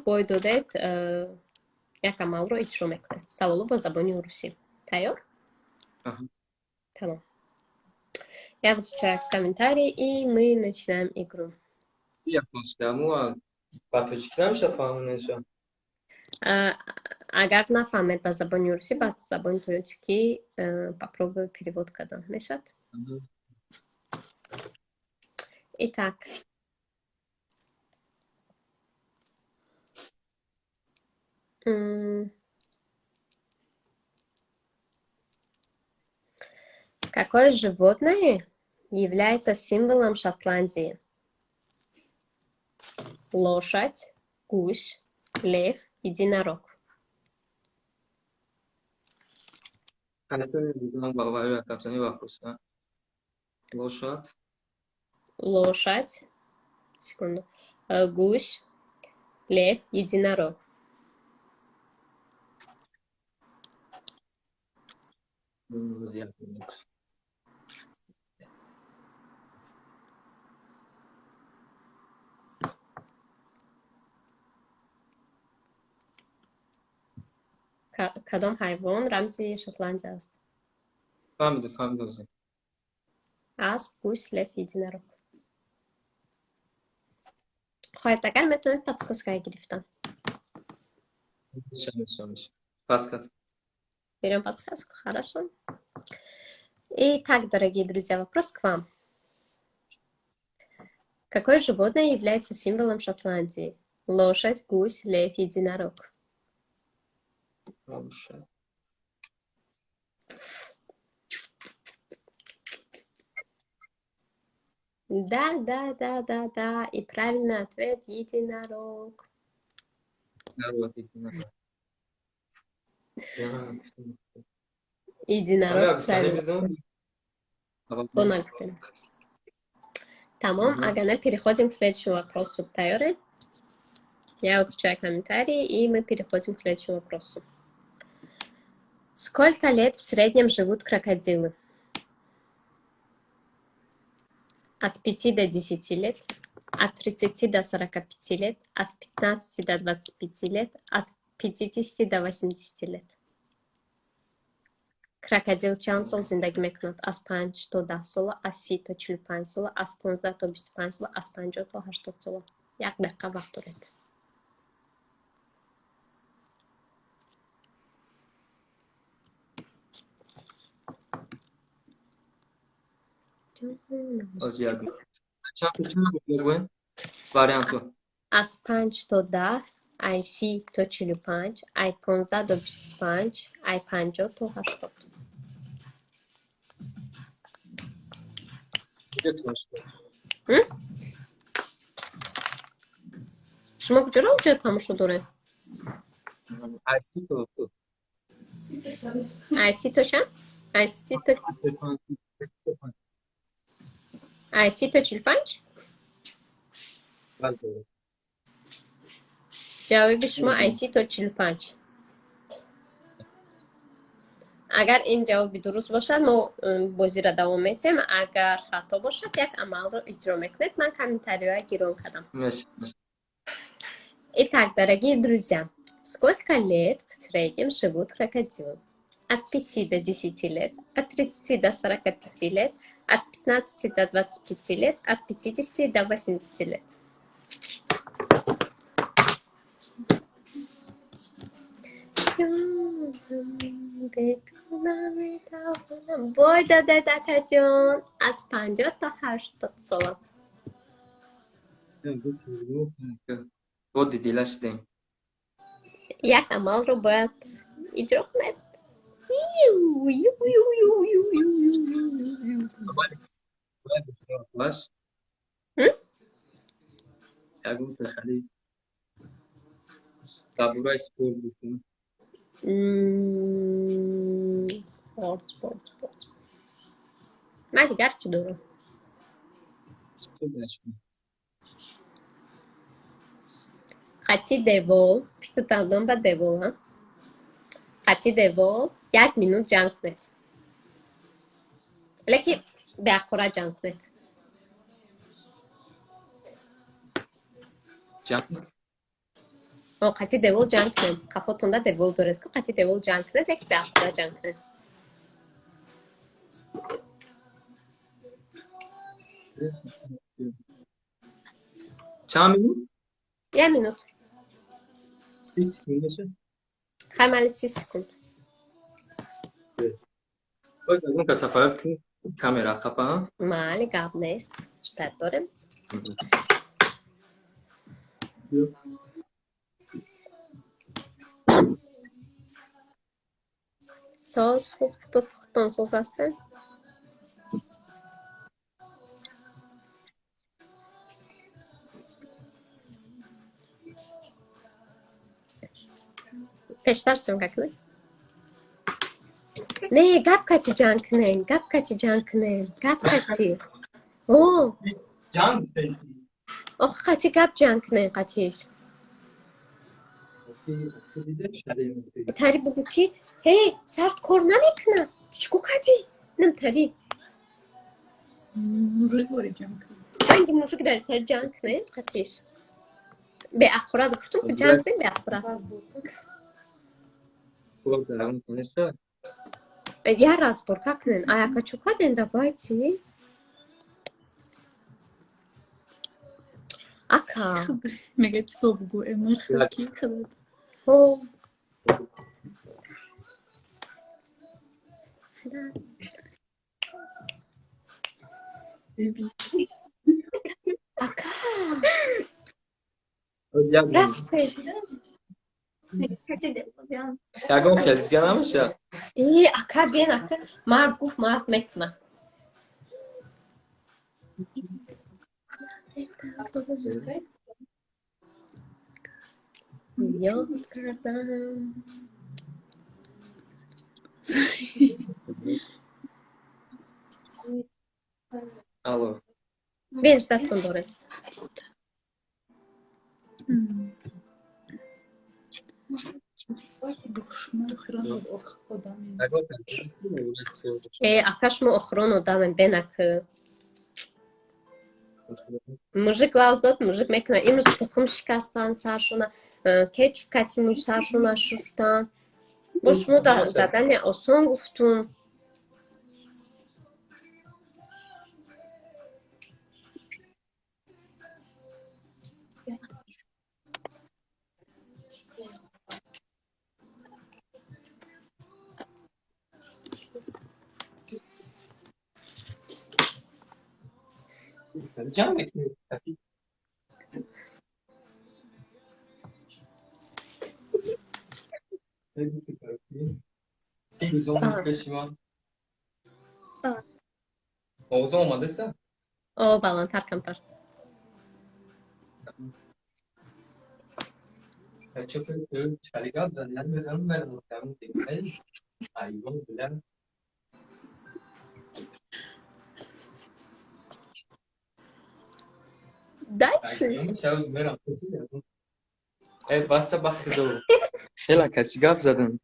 боидодед як амалро иҷро мекунед. Саволо ба забони русӣ. Тайёр? Тамом. Я выключаю комментарии, и мы начинаем игру. Я просто паточки нам что фамилия? Агар нафаҳмед ба забони русӣ, ба забони тоҷикӣ попробую перевод кардам. Мешад? Итак. Какое животное является символом Шотландии? Лошадь, гусь, лев, единорог. Лошадь. Лошадь. Секунду. Гусь, лев, единорог. کدام حیوان رمزی شوتلندی است؟ فهمیدم. اسب، گوس، لف، единорог. خواهد اگر میتونید подсказкой گرفتن. Подсказка. Берем подсказку, хорошо. Итак, дорогие друзья, вопрос к вам. Какое животное является символом Шотландии? Лошадь, гусь, лев, единорог. Лошадь. Да. И правильный ответ — единорог. Единорог, правильно. Тамом, Агана, переходим к следующему вопросу. Тайоры? Я выключаю комментарии, и мы переходим к следующему вопросу. Сколько лет в среднем живут крокодилы? От 5 до 10 лет, от 30 до 45 лет, от 15 до 25 лет, от 50 до 80 лет. Крокодил чанд сол зиндаги мекунад? Аз 5 то 10 сола, аз 30 то 45 сола, аз 15 то 25 сола, аз 50 то 80 сола. 1 дақиқа вақт доред. Аз 5 то 10, ай 30 то 45, ай 15 до 25, ай 50 то 80. شما کجا رو اونجا تموم شد دوره؟ آیسی تو چند؟ آیسی تو 45؟ جواب شما آیسی تو 45. اگر این جواب درست باشد ما بازی را دوام میتیم. اگر خطا باشد یک عمل رو اجرا میکنید. من комментарий гиром кадам. Итак, дорогие друзья, сколько лет в среднем живут крокодилы? От 5 до 10 лет, от 30 до 45 лет, от 15 до 25 лет, от 50 до 80 лет. боидодед акаҷон, аз 50 то 80 сола. Як амалро бояд иҷро кунед. Спорт. Ман дигар чӣ дорам? хати девол, питатандон ба девол, хати девол 1 минут ҷанг кунед. леки беаққора ҷанг кунед. قطعی دیول جنگ کنیم خفاتون دا دیول دارد که قطعی دیول جنگ کنید یک به اخدا جنگ کنید چند minut? 1 minut 30 sekundese. خیلی 30 sekund Poi comunque sa fare camera kapağı. مالی قاب نیست شتر داریم ساز خوب tuttuktan sos هستن peşter sönga کنه نه گپ کتی جان کنین گپ کتی جان کنین گپ کتی او Can. آخ قطی گپ جان کنین قطیش تری بگو کی هی سرد کار نمیکنه چیکو قطی نم تری موجود جان کنیم hangi muşuk der teri جان کنین قطیش به اخورا گفتم که جان کنین به اخورا Kulak devam konuşsa. я разбор как нен аяка чука ден давайте ака مگه تو بگو امر خاکی او ака رفته Ya گفت دیگه نمیشه. ای اکا بین اکا مرد گفت مرد میکنه یاد کردم Alo. بین ستون داره بخشما خیران آدمی Ya گفت ای اکاش مو اخرون و دامن بین اکا mujik lazdat mujik mekna imz toxum şikastan sarşuna keçu katimuş sarşuna şuştan boş mu da zaten ya oson guftun Can bekliyor. Oğuz olmadıysa o balon tarkamtar çok çaligat zaten mesela ben muhtemelen değil. Hayvan bilen. dальше Şahıs merak ediyor. Evet varsa bak kızım. Şeyler kaç gap zaten.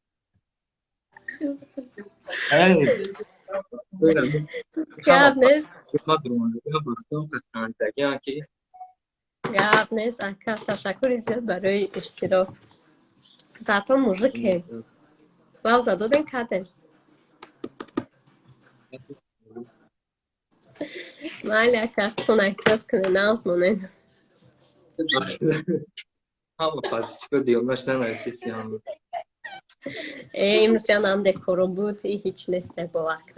Evet. Böyle Gabnes çıkma durumunda. Ya baktım kıskançlık ya ki Gabnes aka تشکر زیاد برای اشتراک زاتون موزیکه واو زدودن کدن مالی اکا خون احتیاط کنه نازمونه ama Fatih çıkıyor diyorlar sen arasız yani. امروز جانم دکورو بود هیچ نسته با وقت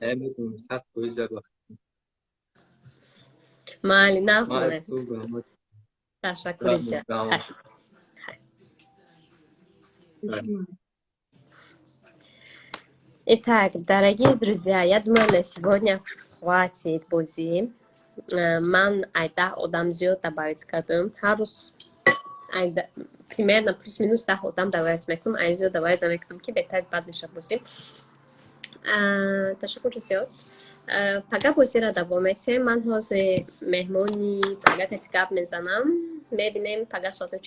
Evet onu sat o yüzden bak. مالی نازمونه Maalesef ama تشکر Ладно, زیاد давай. Итак, дорогие друзья, я думаю, на сегодня хватит бузи. Ман айда одам зиёд добавить кардам. Ҳар рӯз айда примерно плюс-минус 10 одам добавить мекунам. Ай зиёд добавить намекунам ки беҳтар бад наша бузи. Ташаккур зиёд. Пага бузиро давом метем. Ман ҳозир меҳмони пага кати гап мезанам. Мебинем пага соати